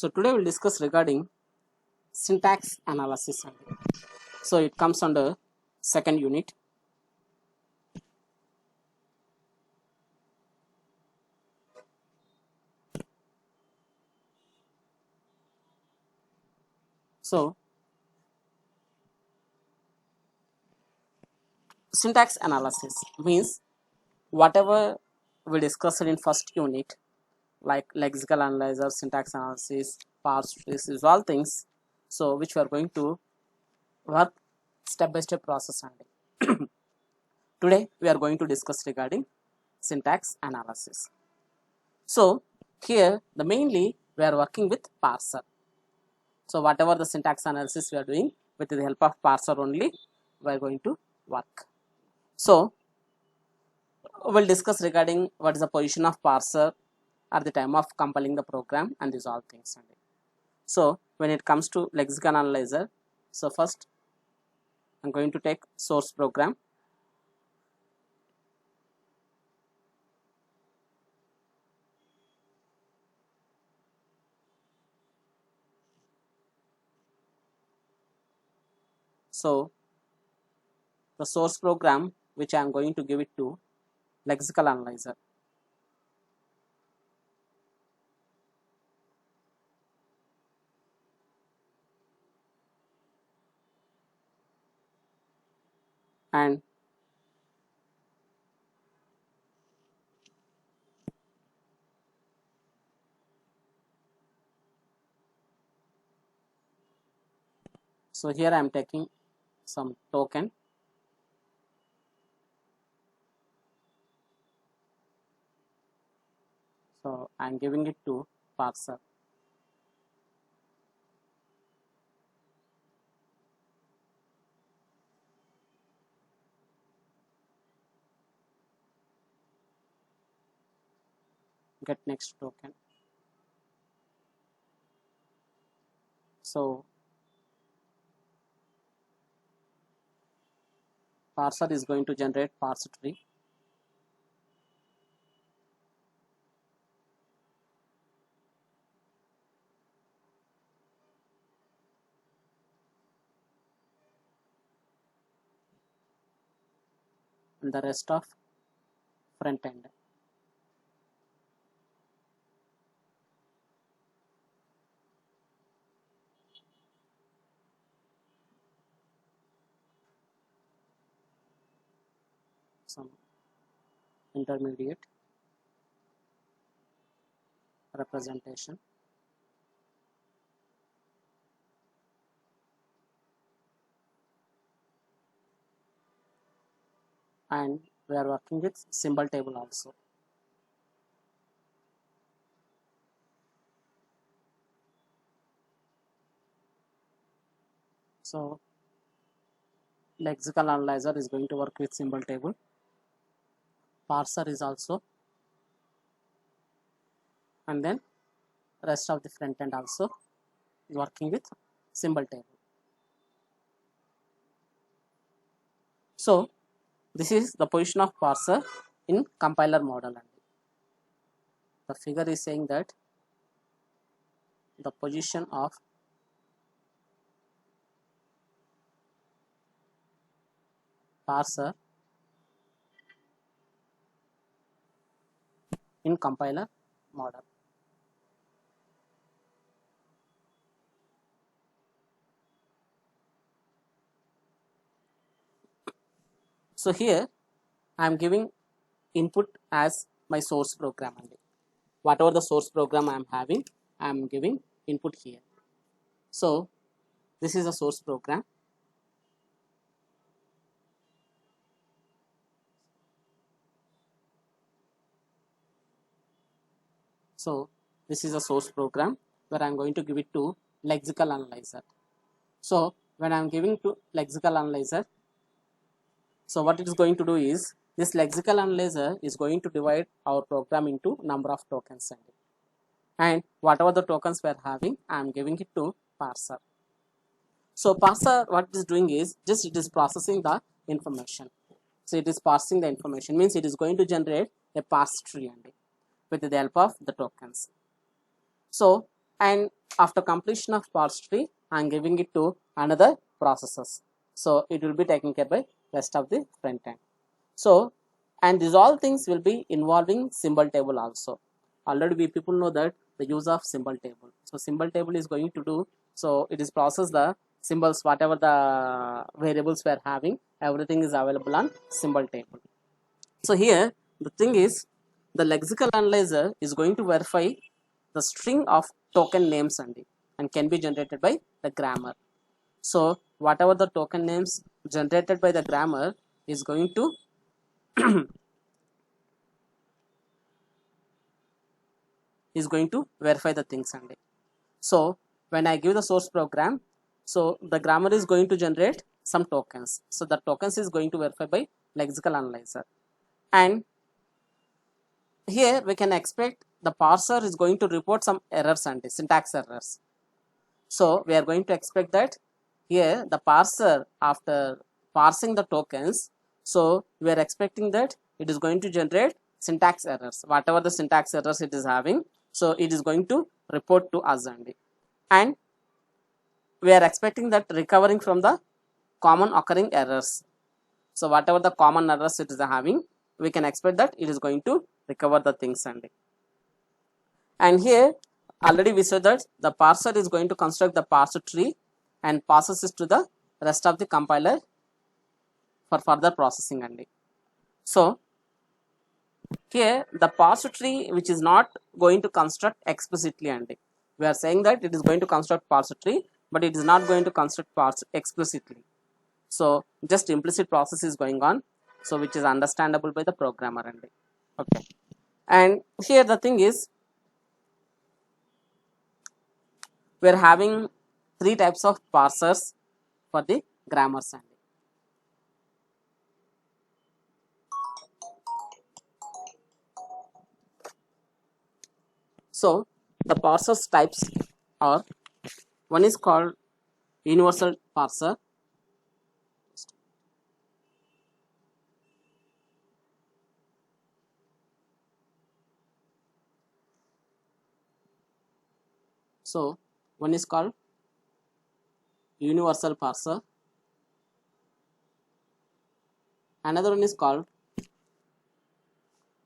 So today we'll discuss regarding syntax analysis. So it comes under second unit. So syntax analysis means whatever we discussed in first unit, like lexical analyzer, syntax analysis, parse trees, is all things. So which we are going to work step by step process only. Today we are going to discuss regarding syntax analysis. So here the mainly we are working with parser. So whatever the syntax analysis we are doing with the help of parser only, we are going to work. So we'll discuss regarding what is the position of parser at the time of compiling the program and these all things. So when it comes to lexical analyzer, so first I'm going to take source program. So the source program which I am going to give it to lexical analyzer. And so here I am taking some token. So I am giving it to parser. Get next token. So parser is going to generate parse tree. And the rest of front end. Some intermediate representation. And we are working with symbol table also. So lexical analyzer is going to work with symbol table. Parser is also, and then rest of the front end also is working with symbol table. So this is the position of parser in compiler model. The figure is saying that the position of parser in compiler model. So here I am giving input as my source program only. Whatever the source program I am having, I am giving input here. So this is a source program. So this is a source program where I am going to give it to lexical analyzer. So when I am giving to lexical analyzer, so what it is going to do is this lexical analyzer is going to divide our program into number of tokens, and whatever the tokens we are having, I am giving it to parser. So parser, what it is doing is just it is processing the information. So it is parsing the information, means it is going to generate a parse tree with the help of the tokens. So, and After completion of parse tree, I am giving it to another processes. So it will be taken care by rest of the front end. So, and these all things will be involving symbol table also. Already we people know that the use of symbol table. So symbol table is going to do, so it is process the symbols, whatever the variables we are having, everything is available on symbol table. So here the thing is, the lexical analyzer is going to verify the string of token names and can be generated by the grammar. So whatever the token names generated by the grammar is going to verify the things So when I give the source program, so the grammar is going to generate some tokens. So the tokens is going to verify by lexical analyzer. And here we can expect the parser is going to report some errors syntax errors. So we are going to expect that here the parser, after parsing the tokens, so we are expecting that it is going to generate syntax errors, whatever the syntax errors it is having, so it is going to report to us and we are expecting that recovering from the common occurring errors. So whatever the common errors it is having, we can expect that it is going to recover the things and here already we said that the parser is going to construct the parser tree and passes it to the rest of the compiler for further processing So here the parser tree which is not going to construct explicitly we are saying that it is going to construct parser tree, but it is not going to construct parser explicitly. So just implicit process is going on, so which is understandable by the programmer okay. And here the thing is, we are having three types of parsers for the grammars So the parsers types are, one is called universal parser, so one is called universal parser, another one is called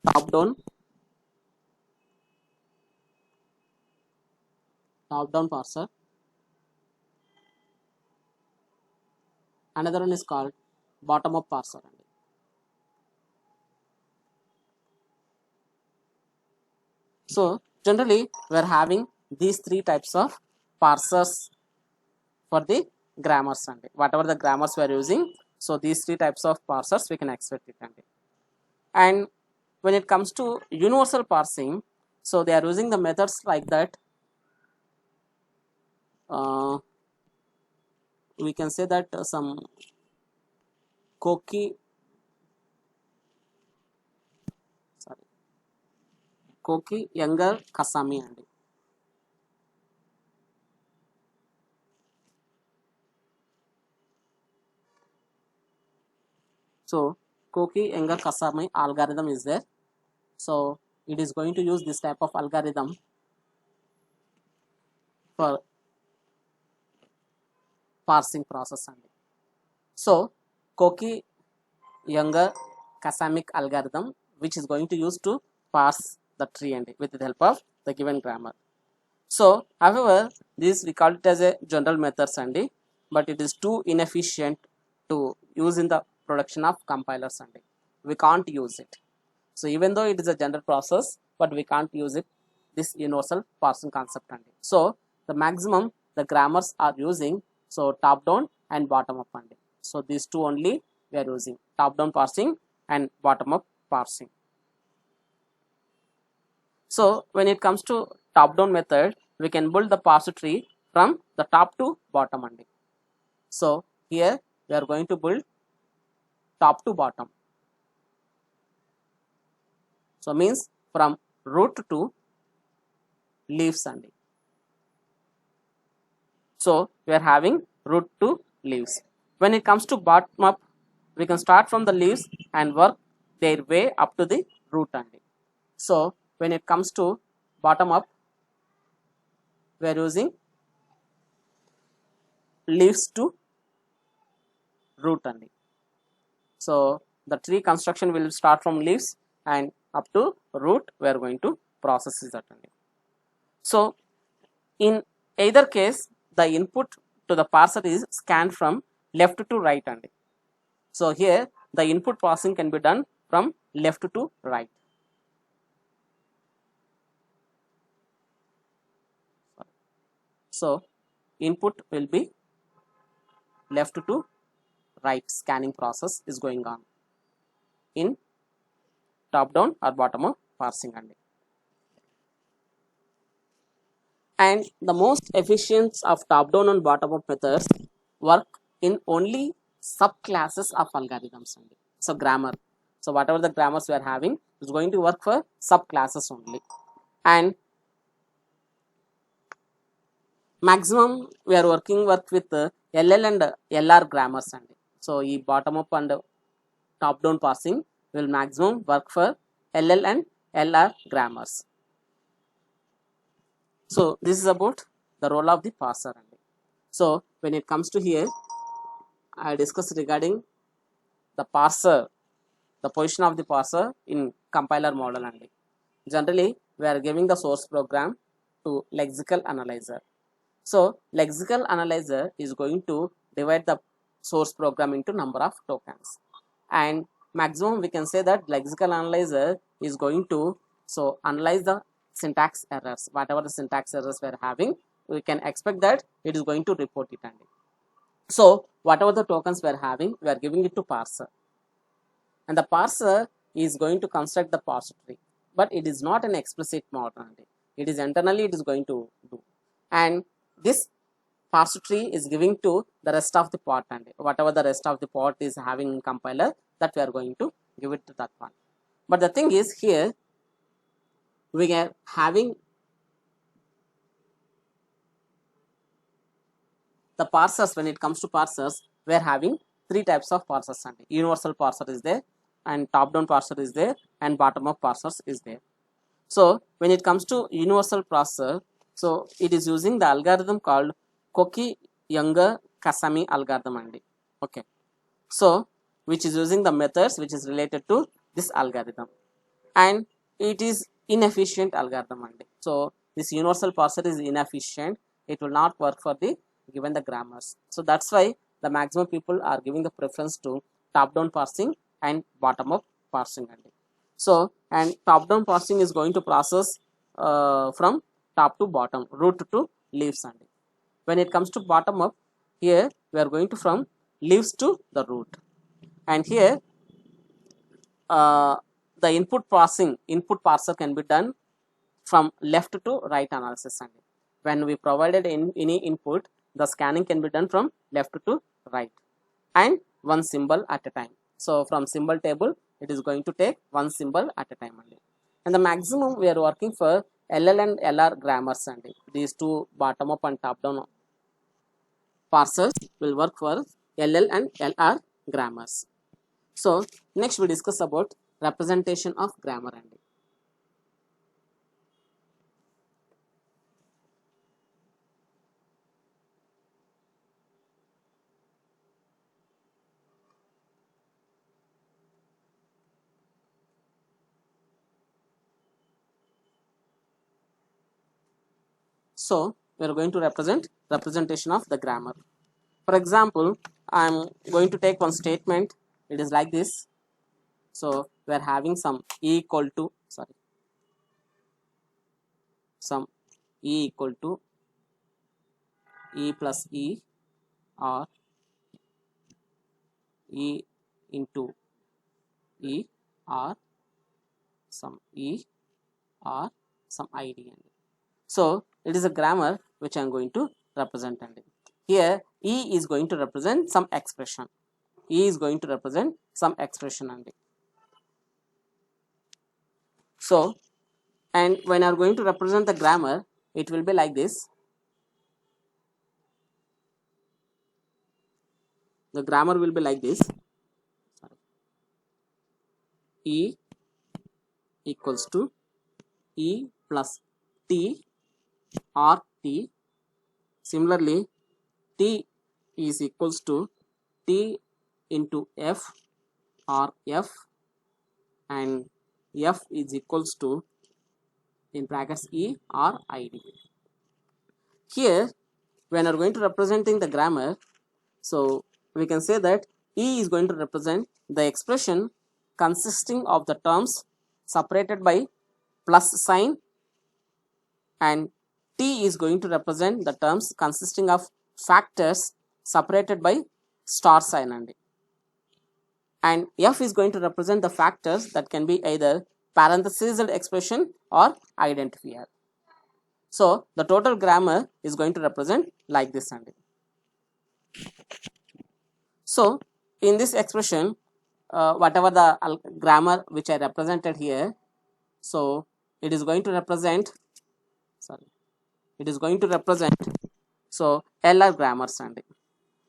top down parser, another one is called bottom up parser So generally we are having these three types of parsers for the grammars whatever the grammars we are using, so these three types of parsers we can expect it and when it comes to universal parsing, so they are using the methods like that. We can say that some Koki Younger Kasami So Koki Younger Kasami algorithm is there. So it is going to use this type of algorithm for parsing process So Koki Younger Kasamic algorithm, which is going to use to parse the tree with the help of the given grammar. So however, this we call it as a general method but it is too inefficient to use in the production of compilers we can't use it. So even though it is a general process, but we can't use it, this universal parsing concept So the maximum the grammars are using, so top down and bottom up So these two only we are using, top down parsing and bottom up parsing. So when it comes to top down method, we can build the parser tree from the top to bottom So here we are going to build top to bottom. So means from root to leaves So we are having root to leaves. When it comes to bottom up, we can start from the leaves and work their way up to the root So when it comes to bottom up, we are using leaves to root only. So the tree construction will start from leaves and up to root we are going to process that only. So in either case, the input to the parser is scanned from left to right only. So here the input passing can be done from left to right. So input will be left to right, scanning process is going on in top down or bottom up parsing only. And the most efficient of top down and bottom up methods work in only subclasses of algorithms only. So grammar, so whatever the grammars we are having is going to work for subclasses only. And maximum we are work with LL and LR grammars only. So e bottom up and top down parsing will maximum work for LL and LR grammars. So this is about the role of the parser only. So when it comes to here, I discussed regarding the parser, the position of the parser in compiler model only. Generally, we are giving the source program to lexical analyzer. So lexical analyzer is going to divide the source program into number of tokens, and maximum we can say that lexical analyzer is going to analyze the syntax errors. Whatever the syntax errors we are having, we can expect that it is going to report it only. So whatever the tokens we are having, we are giving it to parser, and the parser is going to construct the parser tree, but it is not an explicit model. It is internally it is going to do, and this parser tree is giving to the rest of the part, and whatever the rest of the part is having in compiler, that we are going to give it to that one. But the thing is here we are having the parsers. When it comes to parsers, we are having three types of parsers, and universal parser is there, and top down parser is there, and bottom up parsers is there. So when it comes to universal parser, so it is using the algorithm called Koki-Younger-Kasami algorithm only. Okay, so which is using the methods which is related to this algorithm, and it is inefficient algorithm only. So this universal parser is inefficient, it will not work for the given the grammars. So that's why the maximum people are giving the preference to top down parsing and bottom up parsing only. So and top down parsing is going to process from top to bottom, root to leaves only. When it comes to bottom up, here we are going to from leaves to the root, and here the input parser can be done from left to right analysis only. When we provided any input, the scanning can be done from left to right and one symbol at a time. So from symbol table, it is going to take one symbol at a time only. And the maximum we are working for LL and LR grammars only. These two bottom up and top down parsers will work for LL and LR grammars. So next we discuss about representation of grammar only. So we are going to represent representation of the grammar. For example, I am going to take one statement. It is like this. So we are having some e equal to some e equal to e plus e, or e into e, or some e, or some id. So it is a grammar which I am going to represent. And here e is going to represent some expression. E is going to represent some expression only. So, and when you are going to represent the grammar, it will be like this. The grammar will be like this. E equals to e plus t, or t. Similarly, t is equals to t into f or f, and f is equals to in brackets e or id. Here, when we are going to representing the grammar, so we can say that e is going to represent the expression consisting of the terms separated by plus sign, and t is going to represent the terms consisting of factors separated by star sign, and f is going to represent the factors that can be either parenthesized expression or identifier. So the total grammar is going to represent like this. So in this expression, whatever the grammar which I represented here, so it is going to represent, so LR grammars,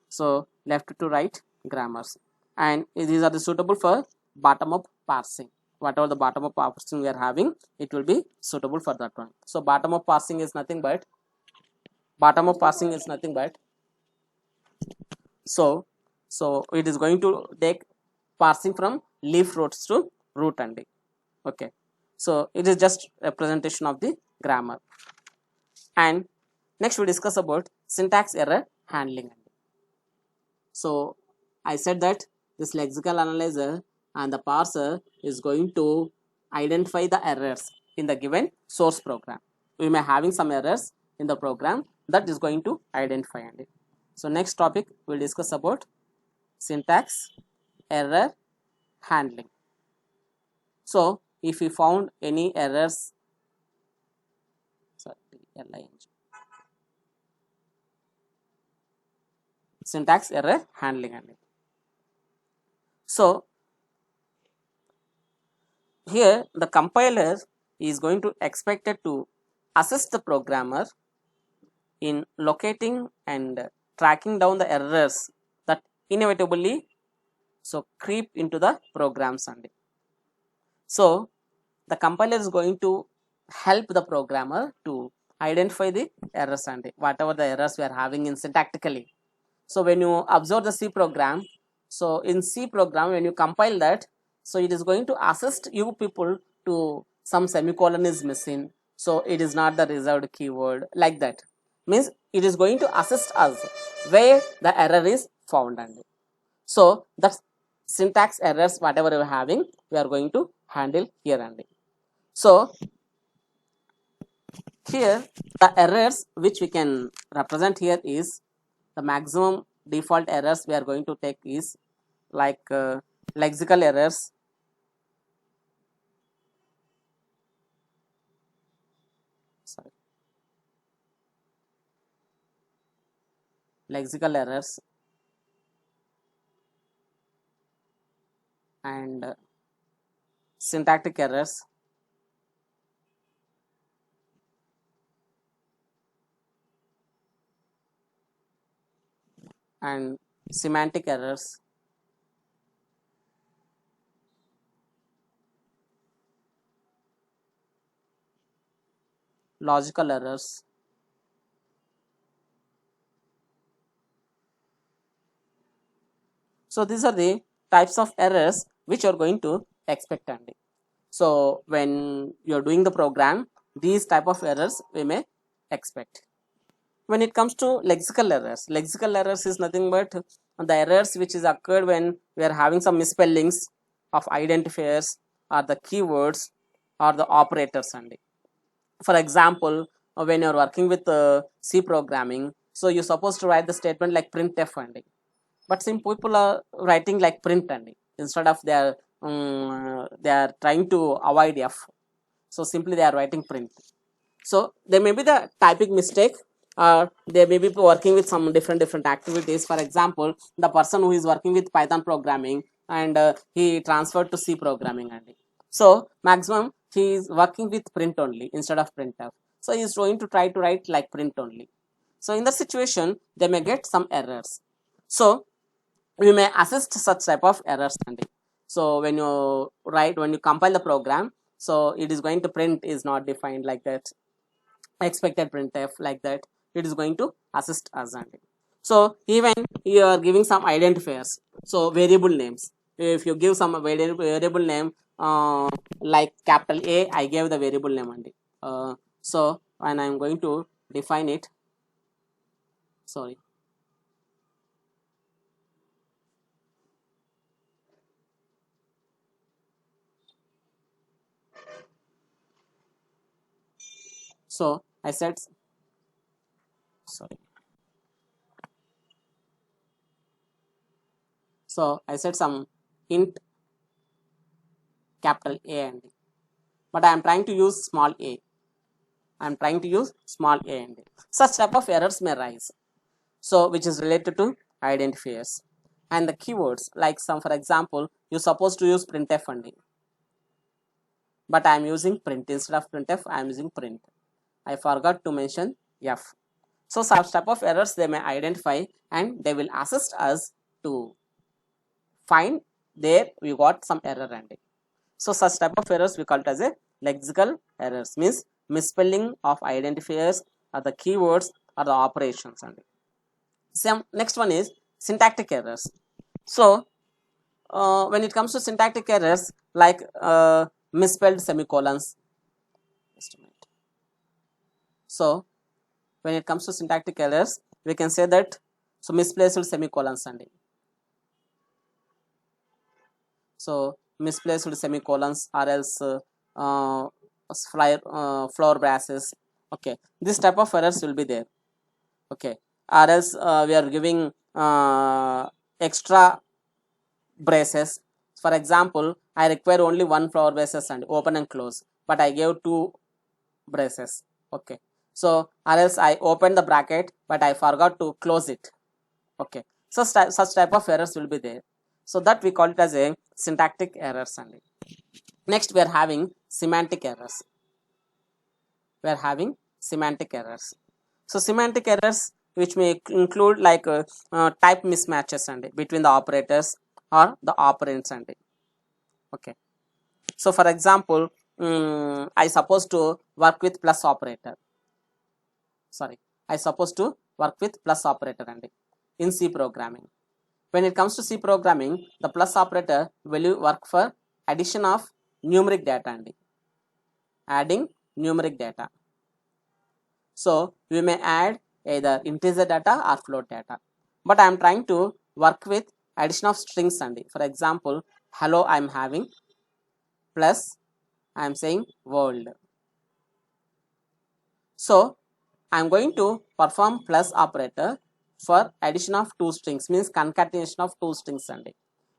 so left to right grammars, and these are the suitable for bottom up parsing. Whatever the bottom up parsing we are having, it will be suitable for that one. So bottom up parsing is nothing but so it is going to take parsing from leaf roads to root okay. So it is just representation of the grammar. And next we discuss about syntax error handling. So I said that this lexical analyzer and the parser is going to identify the errors in the given source program. We may having some errors in the program that is going to identify it. So next topic we'll discuss about syntax error handling. So if we found any errors, syntax error handling. So here the compiler is going to expected to assist the programmer in locating and tracking down the errors that inevitably so creep into the programs. So the compiler is going to help the programmer to identify the errors whatever the errors we are having in syntactically. So when you observe the C program, so in C program when you compile that, so it is going to assist you people to some semicolon is missing, so it is not the reserved keyword, like that. Means it is going to assist us where the error is found. So that's syntax errors whatever we are having, we are going to handle here. So here the errors which we can represent here is the maximum default errors we are going to take is like lexical errors, and syntactic errors, and semantic errors, logical errors, so these are the types of errors which you are going to expect. So when you are doing the program, these type of errors we may expect. When it comes to lexical errors is nothing but the errors which is occurred when we are having some misspellings of identifiers or the keywords or the operators. For example, when you are working with C programming, so you're supposed to write the statement like printf, but some people are writing like print, instead of they are trying to avoid f, so simply they are writing print. So there may be the typing mistake, or they may be working with some different activities. For example, the person who is working with Python programming and he transferred to C programming, so maximum he is working with print only instead of printf, so he is going to try to write like print only. So in that situation they may get some errors. So we may assist such type of errors. So when you compile the program, so it is going to print is not defined like that, expected printf like that. it is going to assist us అండి. So even you are giving some identifiers, so variable names, if you give some variable name like capital A, I gave the variable name అండి. So when I am going to define it, sorry, so I said, sorry, so I said some int capital A అండి, but I am trying to use small a. I am trying to use small a and such type of errors may rise. So which is related to identifiers and the keywords, like some, for example, you supposed to use printf only, but I am using print instead of printf. I am using print. I forgot to mention f. So such type of errors they may identify and they will assist us to find there we got some error and so such type of errors we call it as a lexical errors, means misspelling of identifiers or the keywords or the operations and some. Next one is syntactic errors. So when it comes to syntactic errors, like misspelled semicolons, just a minute. So when it comes to syntactic errors, we can say that so misplaced semicolons and so misplaced semicolons or else flower brasses. Okay, this type of errors will be there. Okay, or else we are giving extra braces. For example, I require only one flower braces and open and close, but I gave two braces. Okay, so or else I opened the bracket but I forgot to close it. Okay, so such type of errors will be there. So that we call it as a syntactic errors only. Next we are having semantic errors. We are having semantic errors. So semantic errors which may include like type mismatches and between the operators or the operands and okay. So for example, I supposed to work with plus operator. Sorry, I supposed to work with plus operator and in C programming. When it comes to C programming, the plus operator will work for addition of numeric data and adding numeric data. So we may add either integer data or float data, but I am trying to work with addition of strings and for example, hello I am having plus I am saying world. So I am going to perform plus operator for addition of two strings, means concatenation of two strings and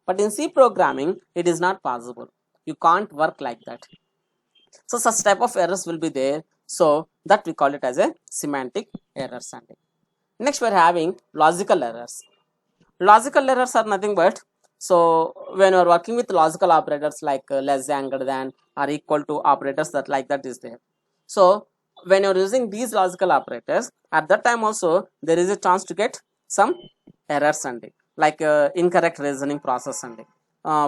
but in C programming it is not possible. You can't work like that. So such type of errors will be there. So that we call it as a semantic errors and next we are having logical errors. Logical errors are nothing but, so when you are working with logical operators like less than, greater than or equal to operators, that like that is there. So when you are using these logical operators, at that time also there is a chance to get some errors and like incorrect reasoning process and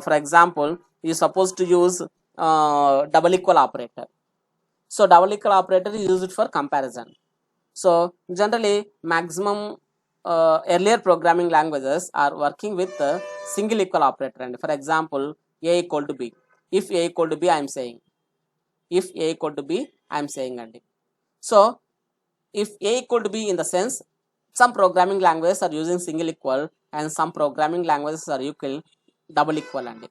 for example, you supposed to use double equal operator. So double equal operator is used for comparison. So generally maximum earlier programming languages are working with single equal operator and for example, a equal to b. If a equal to b, I am saying if a equal to b, I am saying and so if a equal to b, in the sense some programming languages are using single equal and some programming languages are equal double equal and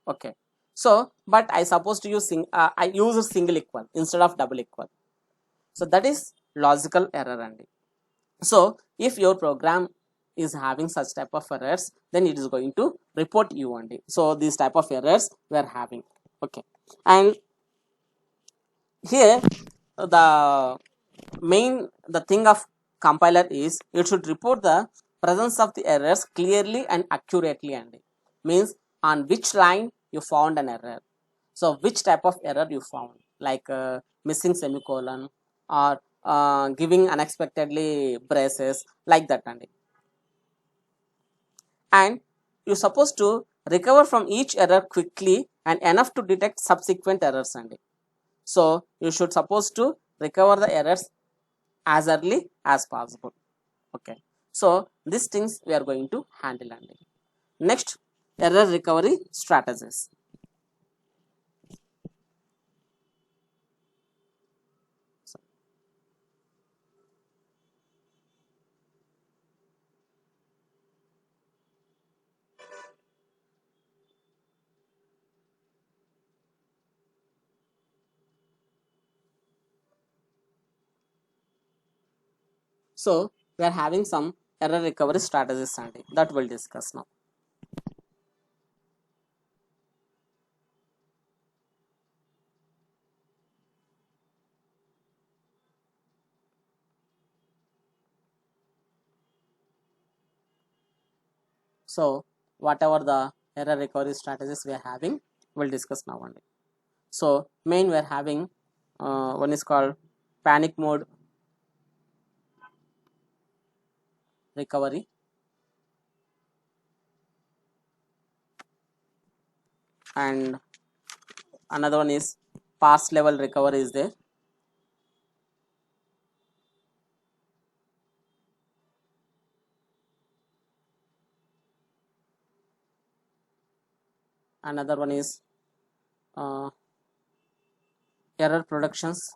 okay. So but I supposed to use I use single equal instead of double equal. So that is logical error and so if your program is having such type of errors, then it is going to report you only. So these type of errors we are having. Okay, and here the thing of compiler is it should report the presence of the errors clearly and accurately and means on which line you found an error. So which type of error you found, like missing semicolon or giving unexpectedly braces, like that and you're supposed to recover from each error quickly and enough to detect subsequent errors and so you should supposed to recover the errors as early as possible. Okay, so these things we are going to handle. And next, error recovery strategies. So we are having some error recovery strategies and that we'll discuss now. So whatever the error recovery strategies we are having, we'll discuss now only. So main we are having one is called panic mode recovery, and another one is pass level recovery is there. Another one is uh, error productions,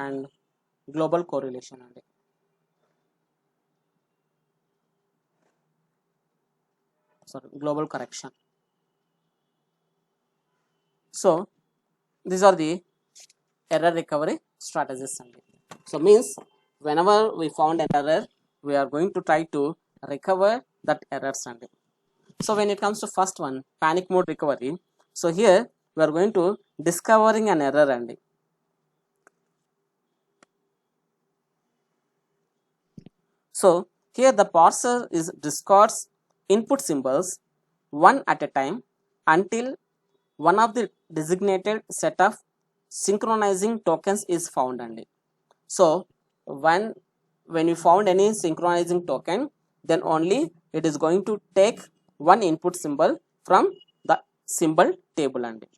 and global correlation and global correction. So these are the error recovery strategies only. So means whenever we found an error, we are going to try to recover that errors only. So when it comes to first one, panic mode recovery, so here we are going to discovering an error only. So here the parser is discards input symbols one at a time until one of the designated set of synchronizing tokens is found only. So when you found any synchronizing token, then only it is going to take one input symbol from the symbol table only.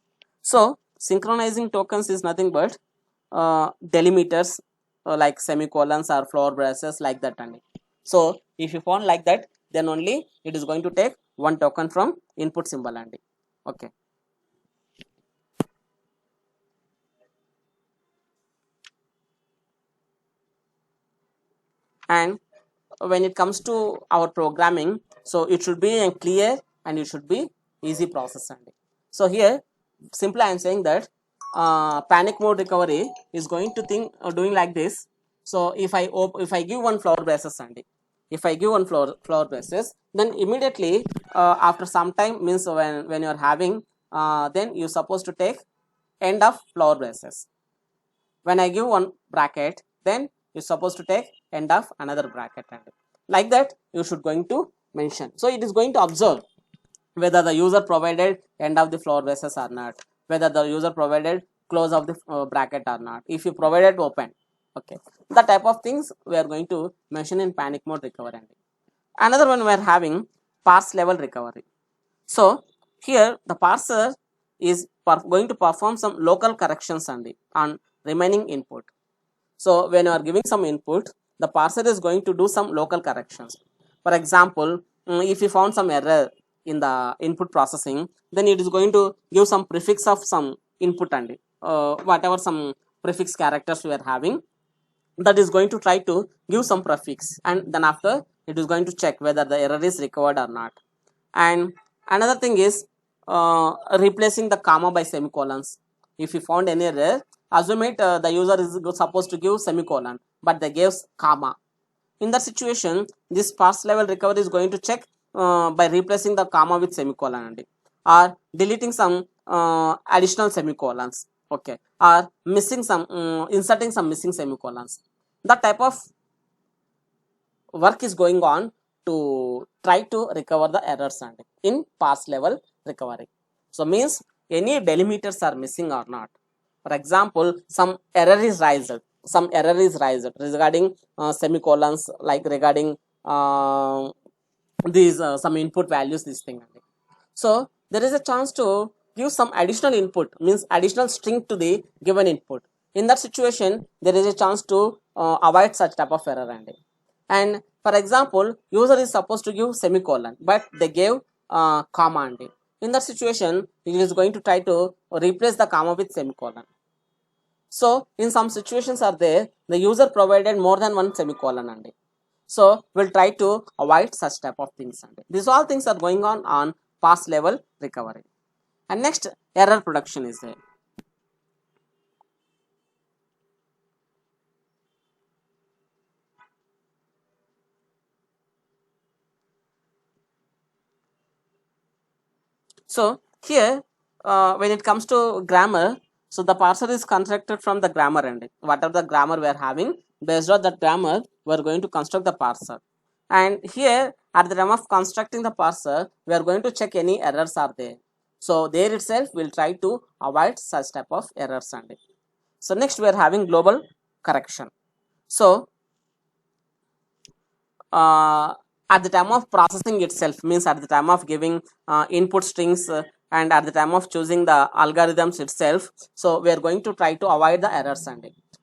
So synchronizing tokens is nothing but delimiters like semicolons or flower braces like that only. So if you found like that, then only it is going to take one token from input symbol only. Okay. And when it comes to our programming, so it should be a clear and it should be easy process only. So here simply I am saying that panic mode recovery is going to think doing like this. So if I give one flower basis only, if I give one flower basis, then immediately after some time, means when you are having then you supposed to take end of flower basis. When I give one bracket, then you're supposed to take end of another bracket, and like that you should going to mention. So it is going to observe whether the user provided end of the floor basis or not, whether the user provided close of the bracket or not, if you provided open. Okay, the type of things we are going to mention in panic mode recovery. Another one we are having parse level recovery. So here the parser is going to perform some local corrections on remaining input. So when you are giving some input, the parser is going to do some local corrections. For example, if you found some error in the input processing, then it is going to give some prefix of some input and whatever some prefix characters we are having, that is going to try to give some prefix, and then after it is going to check whether the error is recovered or not. And another thing is replacing the comma by semicolons. If you found any error, assume it the user is supposed to give semicolon, but they gave comma. In that situation, this parse level recovery is going to check by replacing the comma with semicolon only, or deleting some additional semicolons. Okay, or missing some inserting some missing semicolons. That type of work is going on to try to recover the errors and in parse level recovery. So means any delimiters are missing or not. For example, some error is raised regarding semicolons, like regarding these some input values, this thing. So there is a chance to give some additional input, means additional string to the given input. In that situation, there is a chance to avoid such type of error. And for example, user is supposed to give semicolon, but they gave comma. In that situation, it is going to try to replace the comma with semicolon. So in some situations are there, the user provided more than one semicolon. So we'll try to avoid such type of things. These all things are going on parse level recovery. And next, error production is there. So here, when it comes to grammar, so the parser is constructed from the grammar end. Whatever the grammar we are having, based on that grammar, we are going to construct the parser. And here, at the time of constructing the parser, we are going to check any errors are there. So there itself, we'll try to avoid such type of errors. So next, we are having global correction. So at the time of processing itself, means at the time of giving input strings and at the time of choosing the algorithms itself, so we are going to try to avoid the errors.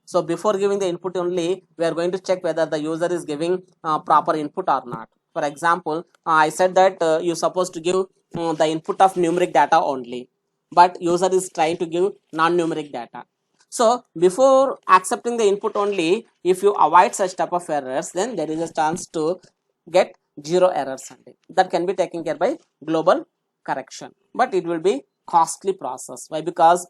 So before giving the input only, we are going to check whether the user is giving proper input or not. For example, I said that you're supposed to give the input of numeric data only, but user is trying to give non-numeric data. So before accepting the input only, if you avoid such type of errors, then there is a chance to get zero errors. That can be taken care by global correction, but it will be costly process. Why? Because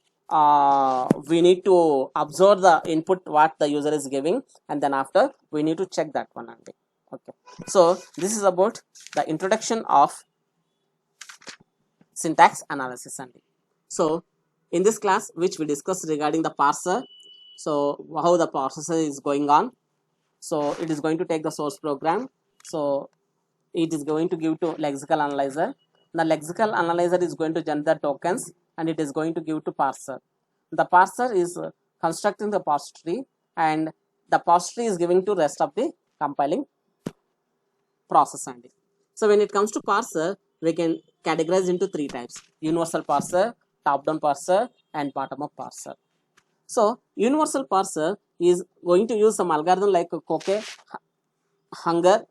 we need to observe the input what the user is giving, and then after we need to check that one. Okay, so this is about the introduction of syntax analysis. So in this class, which we discussed regarding the parser, so how the processor is going on. So it is going to take the source program. So it is going to give to lexical analyzer. The lexical analyzer is going to generate the tokens, and it is going to give to parser. The parser is constructing the parse tree, and the parse tree is giving to rest of the compiling process. So when it comes to parser, we can categorize into three types: universal parser, top-down parser, and bottom-up parser. So universal parser is going to use some algorithm like Coque, Hunger,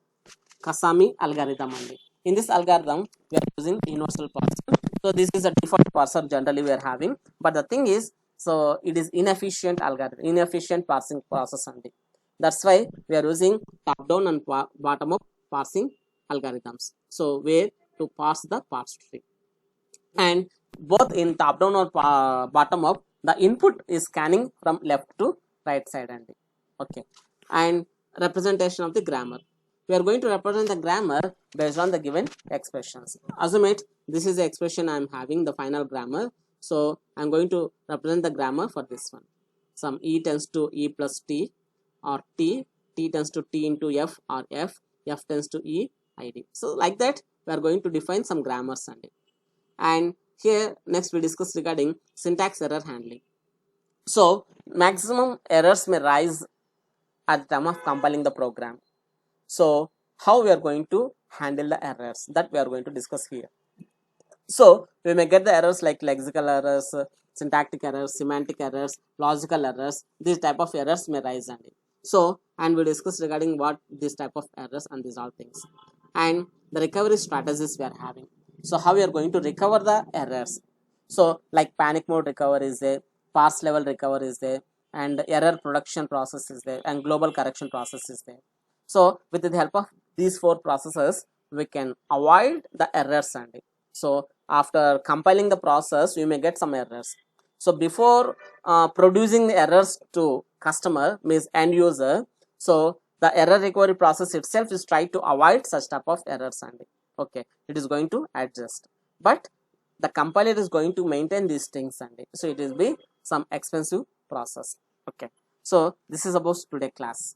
Kasami algorithm. In this algorithm, we are using universal parser. So this is a default parser generally we are having, but the thing is, so it is inefficient algorithm, inefficient parsing process. That's why we are using top-down and bottom-up parsing algorithms. So where to parse the parse tree, and both in top-down or bottom-up, the input is scanning from left to right side. Okay, and representation of the grammar. We are going to represent the grammar based on the given expressions. Assume it, this is the expression I am having, the final grammar. So I am going to represent the grammar for this one. Some E tends to E plus T, or T tends to T into F, or F tends to E ID. So like that, we are going to define some grammars. And here next we discuss regarding syntax error handling. So maximum errors may rise at the time of compiling the program. So how we are going to handle the errors, that we are going to discuss here. So we may get the errors like lexical errors, syntactic errors, semantic errors, logical errors. These type of errors may rise. So, and we discuss regarding what this type of errors and these all things, and the recovery strategies we are having. So how we are going to recover the errors. So like panic mode recovery is there, parse level recovery is there, and error production process is there, and global correction process is there. So with the help of these four processes, we can avoid the errors. So after compiling the process, we may get some errors. So before producing the errors to customer, means end user, so the error recovery process itself is try to avoid such type of errors. Okay, it is going to adjust, but the compiler is going to maintain these things. So it will be some expensive process. Okay, so this is about today class.